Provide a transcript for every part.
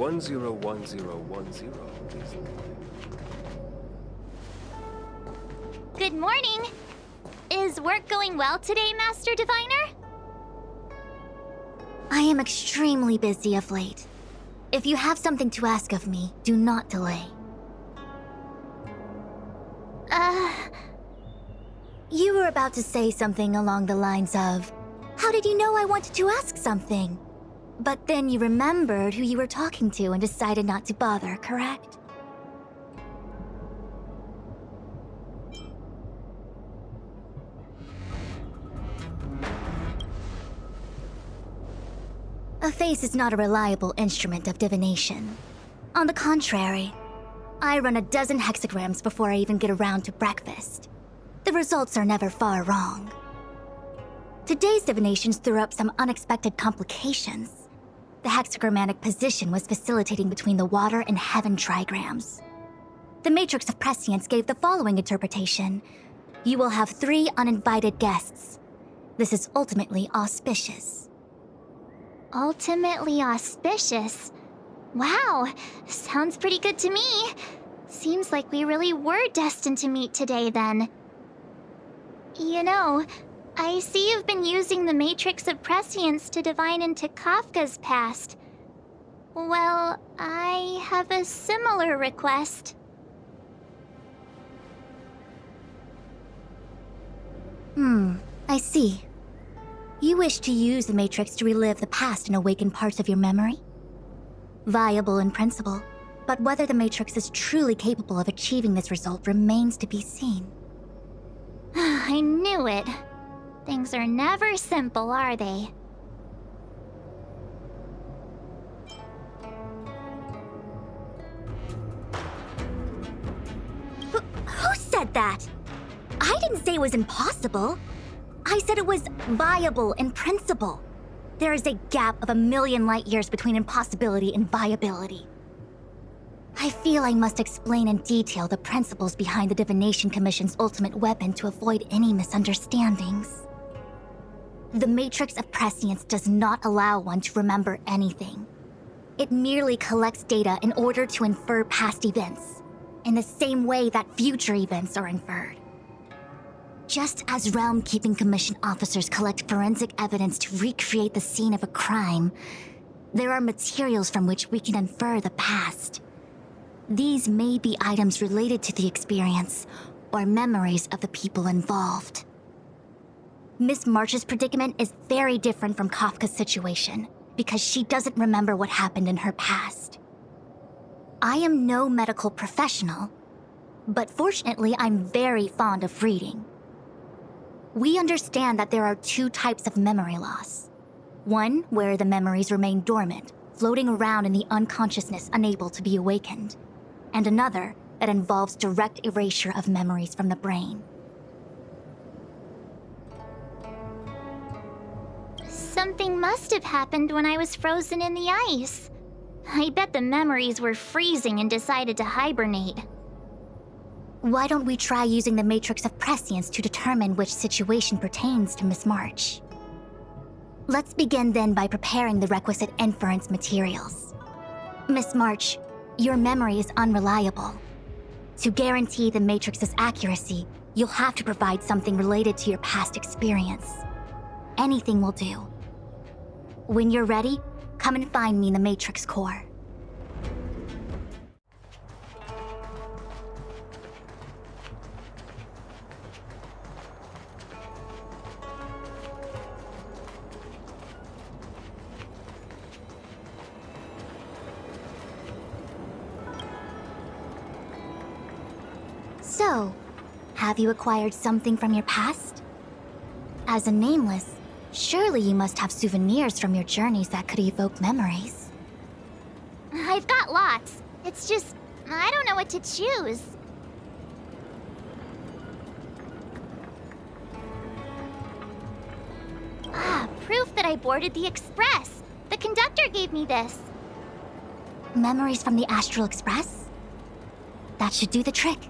101010 is... Good morning! Is work going well today, Master Diviner? I am extremely busy of late. If you have something to ask of me, do not delay. You were about to say something along the lines of, "How did you know I wanted to ask something?" But then you remembered who you were talking to and decided not to bother, correct? A face is not a reliable instrument of divination. On the contrary, I run a dozen hexagrams before I even get around to breakfast. The results are never far wrong. Today's divinations threw up some unexpected complications. The hexagrammatic position was facilitating between the water and heaven trigrams. The Matrix of Prescience gave the following interpretation. You will have 3 uninvited guests. This is ultimately auspicious. Ultimately auspicious? Wow, sounds pretty good to me. Seems like we really were destined to meet today then. You know, I see you've been using the Matrix of Prescience to divine into Kafka's past. Well, I have a similar request. I see. You wish to use the Matrix to relive the past and awaken parts of your memory? Viable in principle, but whether the Matrix is truly capable of achieving this result remains to be seen. I knew it. Things are never simple, are they? Who said that? I didn't say it was impossible. I said it was viable in principle. There is a gap of 1,000,000 light years between impossibility and viability. I feel I must explain in detail the principles behind the Divination Commission's ultimate weapon to avoid any misunderstandings. The Matrix of Prescience does not allow one to remember anything. It merely collects data in order to infer past events, in the same way that future events are inferred. Just as Realm-Keeping Commission officers collect forensic evidence to recreate the scene of a crime, there are materials from which we can infer the past. These may be items related to the experience, or memories of the people involved. Miss March's predicament is very different from Kafka's situation, because she doesn't remember what happened in her past. I am no medical professional, but fortunately I'm very fond of reading. We understand that there are 2 types of memory loss. One where the memories remain dormant, floating around in the unconsciousness unable to be awakened, and another that involves direct erasure of memories from the brain. Something must have happened when I was frozen in the ice. I bet the memories were freezing and decided to hibernate. Why don't we try using the Matrix of Prescience to determine which situation pertains to Miss March? Let's begin then by preparing the requisite inference materials. Miss March, your memory is unreliable. To guarantee the Matrix's accuracy, you'll have to provide something related to your past experience. Anything will do. When you're ready, come and find me in the Matrix core. So, have you acquired something from your past? As a nameless, surely you must have souvenirs from your journeys that could evoke memories. I've got lots. It's just, I don't know what to choose. Proof that I boarded the Express. The conductor gave me this. Memories from the Astral Express? That should do the trick.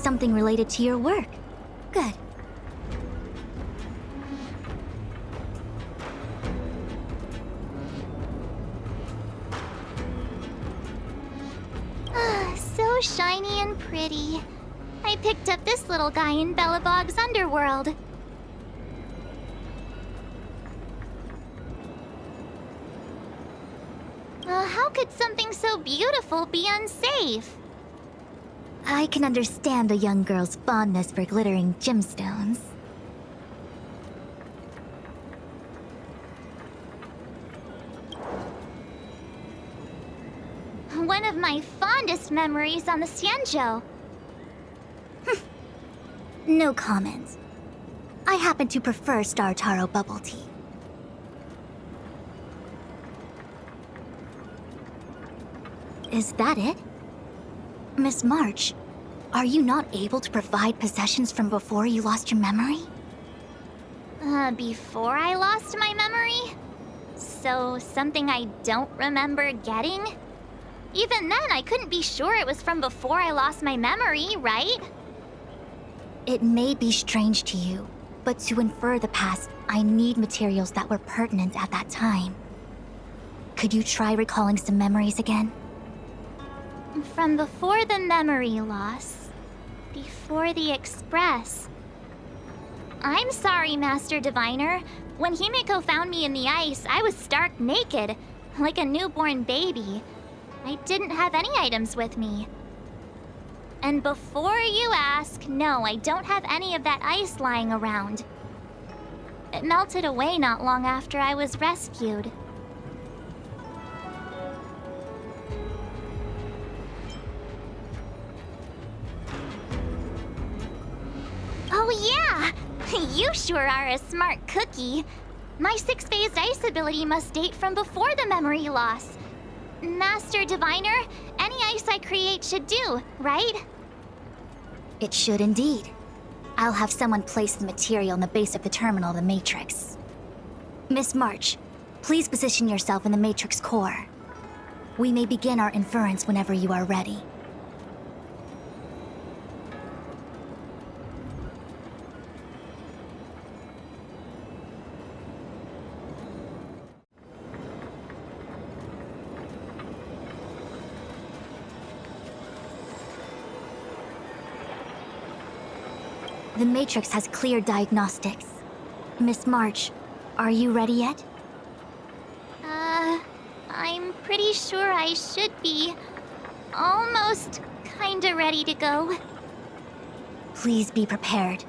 something related to your work. Good. So shiny and pretty. I picked up this little guy in Belobog's underworld. How could something so beautiful be unsafe? I can understand a young girl's fondness for glittering gemstones. One of my fondest memories on the Xianzhou. No comment. I happen to prefer Star Taro bubble tea. Is that it? Miss March, are you not able to provide possessions from before you lost your memory? Before I lost my memory? So, something I don't remember getting? Even then, I couldn't be sure it was from before I lost my memory, right? It may be strange to you, but to infer the past, I need materials that were pertinent at that time. Could you try recalling some memories again? From before the memory loss. Before the Express. I'm sorry, Master Diviner. When Himeko found me in the ice, I was stark naked, like a newborn baby. I didn't have any items with me. And before you ask, no, I don't have any of that ice lying around. It melted away not long after I was rescued. Oh yeah! You sure are a smart cookie. My six-phased ice ability must date from before the memory loss. Master Diviner, any ice I create should do, right? It should indeed. I'll have someone place the material in the base of the terminal of the Matrix. Miss March, please position yourself in the Matrix core. We may begin our inference whenever you are ready. The Matrix has clear diagnostics. Miss March, are you ready yet? I'm pretty sure I should be. Almost kinda ready to go. Please be prepared.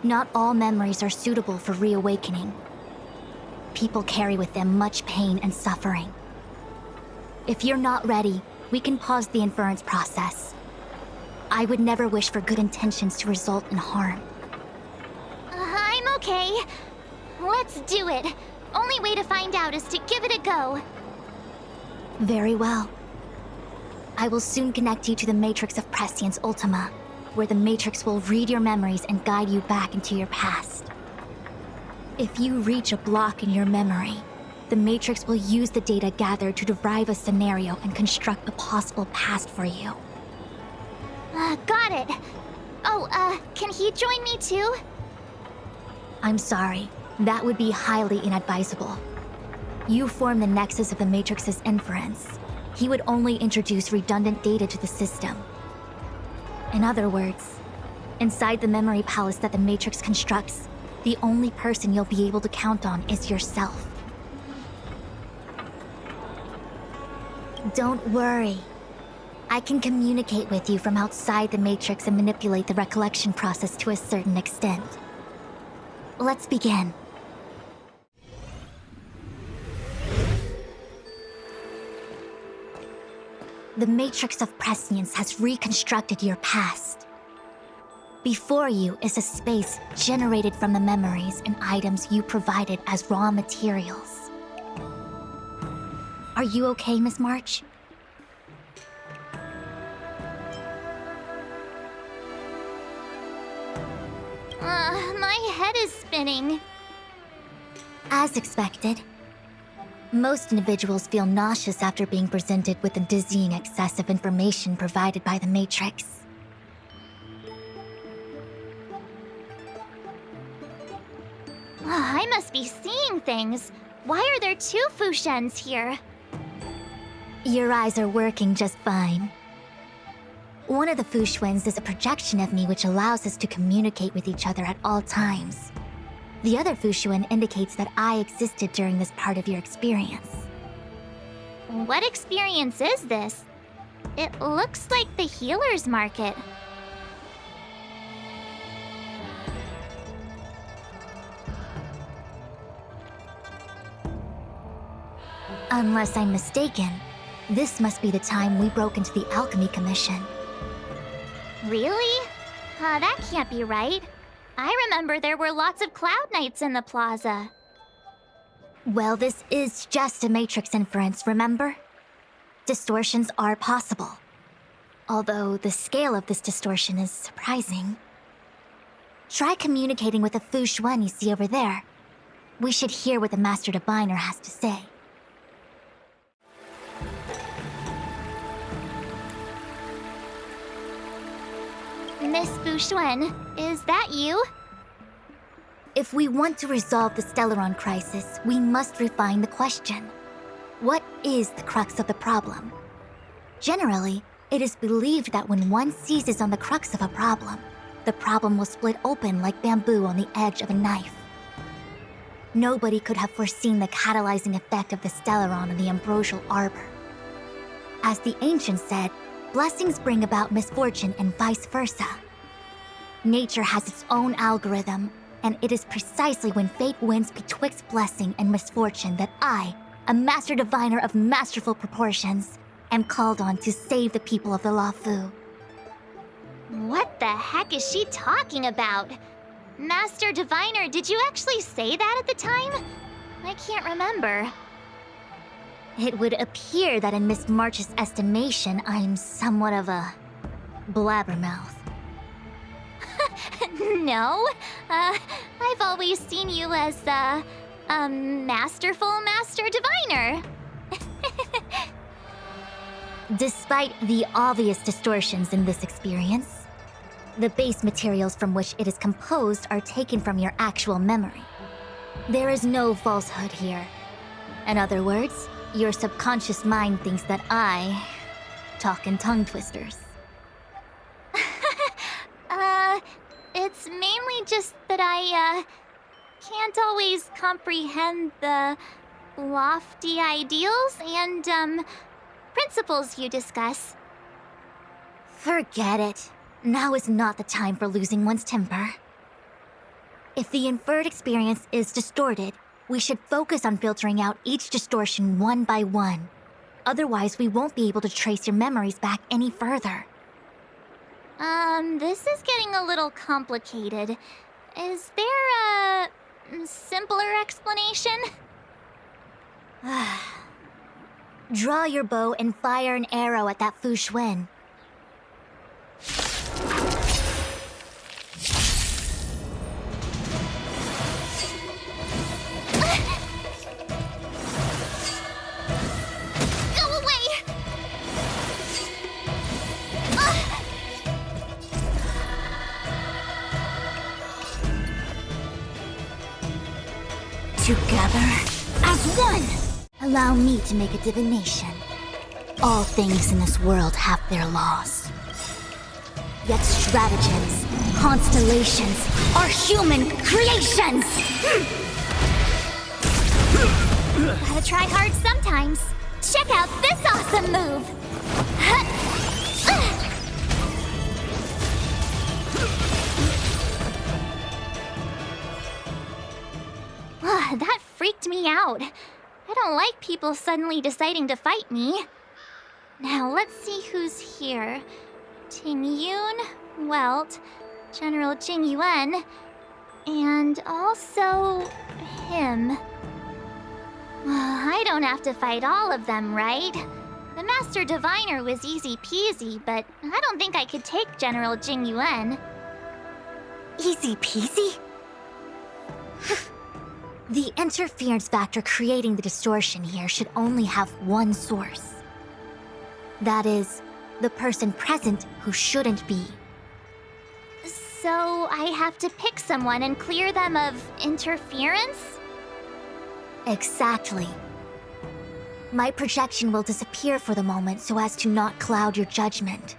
Not all memories are suitable for reawakening. People carry with them much pain and suffering. If you're not ready, we can pause the inference process. I would never wish for good intentions to result in harm. I'm okay. Let's do it. Only way to find out is to give it a go. Very well. I will soon connect you to the Matrix of Prescience Ultima, where the Matrix will read your memories and guide you back into your past. If you reach a block in your memory, the Matrix will use the data gathered to derive a scenario and construct a possible past for you. Got it. Oh, can he join me too? I'm sorry. That would be highly inadvisable. You form the nexus of the Matrix's inference. He would only introduce redundant data to the system. In other words, inside the memory palace that the Matrix constructs, the only person you'll be able to count on is yourself. Don't worry. I can communicate with you from outside the Matrix and manipulate the recollection process to a certain extent. Let's begin. The Matrix of Prescience has reconstructed your past. Before you is a space generated from the memories and items you provided as raw materials. Are you okay, Miss March? My head is spinning. As expected. Most individuals feel nauseous after being presented with the dizzying excess of information provided by the Matrix. I must be seeing things. Why are there two Fushens here? Your eyes are working just fine. One of the Fushwens is a projection of me which allows us to communicate with each other at all times. The other Fushuen indicates that I existed during this part of your experience. What experience is this? It looks like the healer's market. Unless I'm mistaken, this must be the time we broke into the Alchemy Commission. Really? That can't be right. I remember there were lots of Cloud Knights in the plaza. Well, this is just a Matrix inference, remember? Distortions are possible. Although the scale of this distortion is surprising. Try communicating with the Fushuen you see over there. We should hear what the Master Diviner has to say. Miss Fushuen, is that you? If we want to resolve the Stellaron crisis, we must refine the question. What is the crux of the problem? Generally, it is believed that when one seizes on the crux of a problem, the problem will split open like bamboo on the edge of a knife. Nobody could have foreseen the catalyzing effect of the Stellaron in the ambrosial arbor. As the ancients said, blessings bring about misfortune and vice versa. Nature has its own algorithm, and it is precisely when fate wins betwixt blessing and misfortune that I, a Master Diviner of masterful proportions, am called on to save the people of the Luofu. What the heck is she talking about? Master Diviner, did you actually say that at the time? I can't remember. It would appear that in Miss March's estimation, I'm somewhat of a blabbermouth. No, I've always seen you as a masterful Master Diviner. Despite the obvious distortions in this experience, the base materials from which it is composed are taken from your actual memory. There is no falsehood here. In other words, your subconscious mind thinks that I talk in tongue twisters. It's mainly just that I, can't always comprehend the lofty ideals and, principles you discuss. Forget it. Now is not the time for losing one's temper. If the inferred experience is distorted, we should focus on filtering out each distortion one by one. Otherwise, we won't be able to trace your memories back any further. This is getting a little complicated. Is there a simpler explanation? Draw your bow and fire an arrow at that Fushuen. Together as one! Allow me to make a divination. All things in this world have their laws. Yet stratagems, constellations, are human creations! Gotta try hard sometimes. Check out this awesome move! That freaked me out. I don't like people suddenly deciding to fight me. Now, let's see who's here. Tingyun, Welt, General Jingyuan, and also him. I don't have to fight all of them, right? The Master Diviner was easy peasy, but I don't think I could take General Jingyuan. Easy peasy? The interference factor creating the distortion here should only have one source. That is, the person present who shouldn't be. So I have to pick someone and clear them of interference? Exactly. My projection will disappear for the moment so as to not cloud your judgment.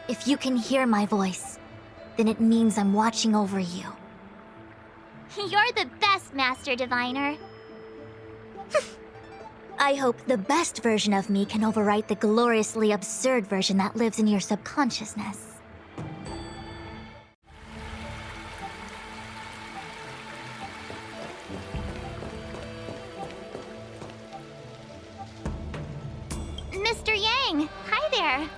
If you can hear my voice, then it means I'm watching over you. You're the best, Master Diviner. I hope the best version of me can overwrite the gloriously absurd version that lives in your subconsciousness. Mr. Yang, hi there.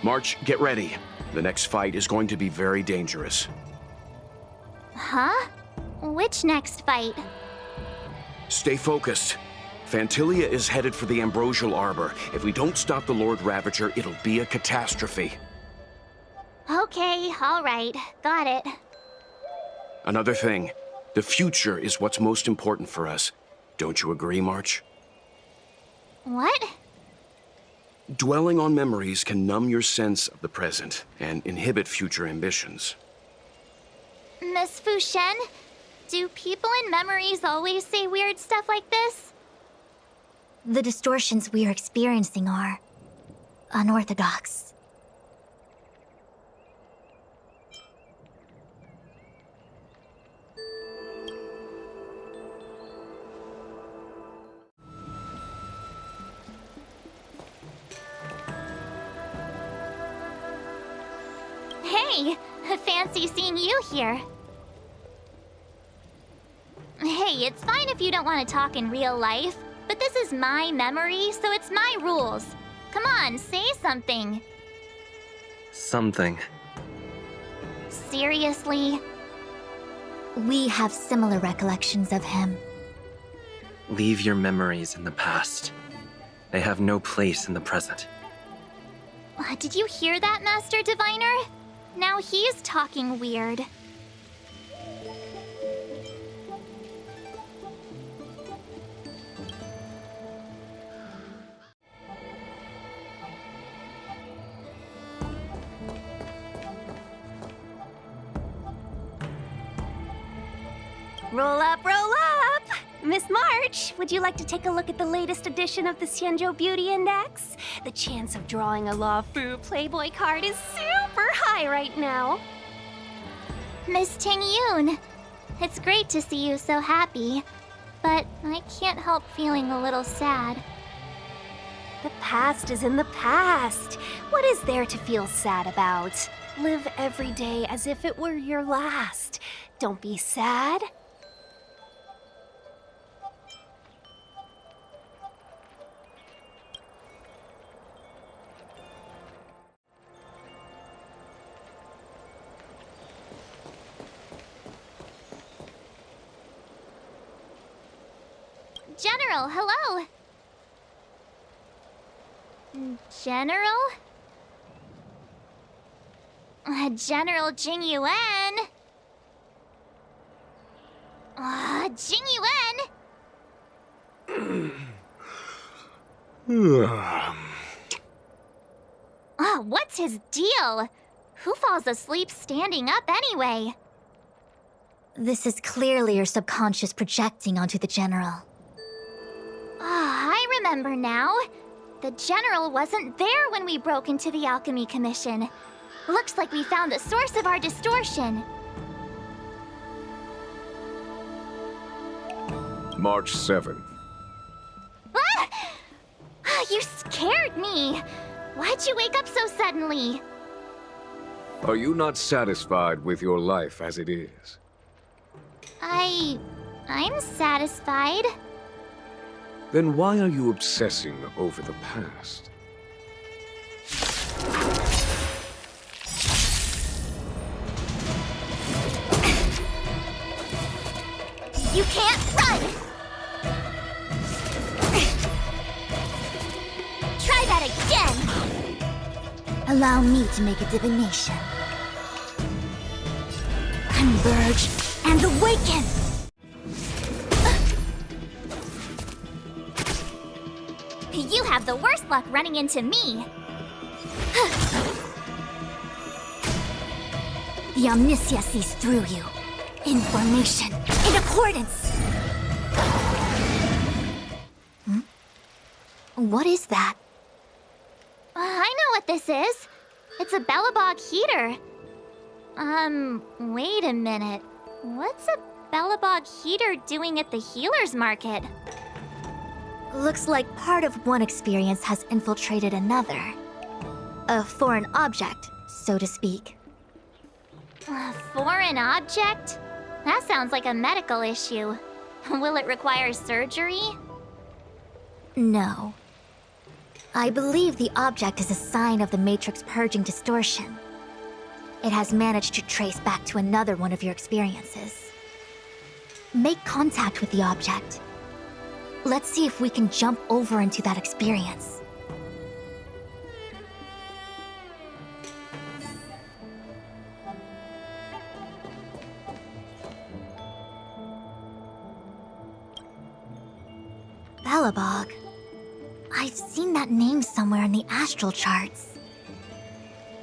March, get ready. The next fight is going to be very dangerous. Huh? Which next fight? Stay focused. Phantilia is headed for the Ambrosial Arbor. If we don't stop the Lord Ravager, it'll be a catastrophe. Okay, all right. Got it. Another thing, the future is what's most important for us. Don't you agree, March? What? Dwelling on memories can numb your sense of the present and inhibit future ambitions. Miss Fu Shen, do people in memories always say weird stuff like this? The distortions we are experiencing are unorthodox. Hey, fancy seeing you here. Hey, it's fine if you don't want to talk in real life, but this is my memory, so it's my rules. Come on, say something. Something. Seriously? We have similar recollections of him. Leave your memories in the past. They have no place in the present. Did you hear that, Master Diviner? Now he's talking weird. Roll up, roll up! Miss March, would you like to take a look at the latest edition of the Xianzhou Beauty Index? The chance of drawing a Luofu Playboy card is super high right now. Miss Ting Yun, it's great to see you so happy, but I can't help feeling a little sad. The past is in the past. What is there to feel sad about? Live every day as if it were your last. Don't be sad. General, hello! General? General Jing Yuan? Jing Yuan? What's his deal? Who falls asleep standing up anyway? This is clearly your subconscious projecting onto the General. I remember now. The General wasn't there when we broke into the Alchemy Commission. Looks like we found the source of our distortion. March 7th. You scared me! Why'd you wake up so suddenly? Are you not satisfied with your life as it is? I'm satisfied. Then why are you obsessing over the past? You can't run! Try that again! Allow me to make a divination. Converge and awaken! You have the worst luck running into me. The Omniscia sees through you. Information in accordance! What is that? I know what this is. It's a Belobog heater. Wait a minute. What's a Belobog heater doing at the healer's market? Looks like part of one experience has infiltrated another. A foreign object, so to speak. A foreign object? That sounds like a medical issue. Will it require surgery? No. I believe the object is a sign of the Matrix purging distortion. It has managed to trace back to another one of your experiences. Make contact with the object. Let's see if we can jump over into that experience. Belobog. I've seen that name somewhere in the astral charts.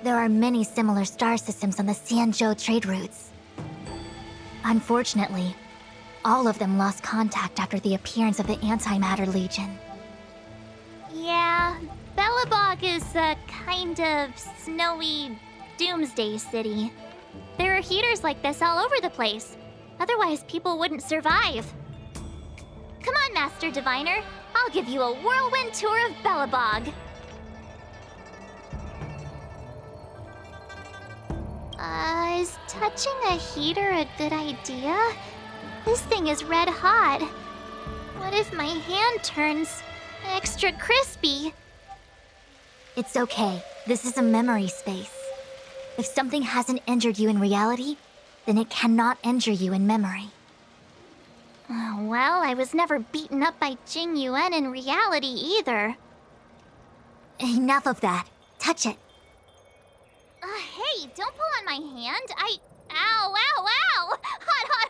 There are many similar star systems on the Xianzhou trade routes. Unfortunately, all of them lost contact after the appearance of the Antimatter Legion. Yeah, Belobog is a kind of snowy doomsday city. There are heaters like this all over the place. Otherwise, people wouldn't survive. Come on, Master Diviner. I'll give you a whirlwind tour of Belobog. Is touching a heater a good idea? This thing is red hot. What if my hand turns extra crispy? It's okay. This is a memory space. If something hasn't injured you in reality, then it cannot injure you in memory. Well, I was never beaten up by Jing Yuan in reality either. Enough of that. Touch it. Hey, don't pull on my hand. Ow, ow, ow! Hot, hot,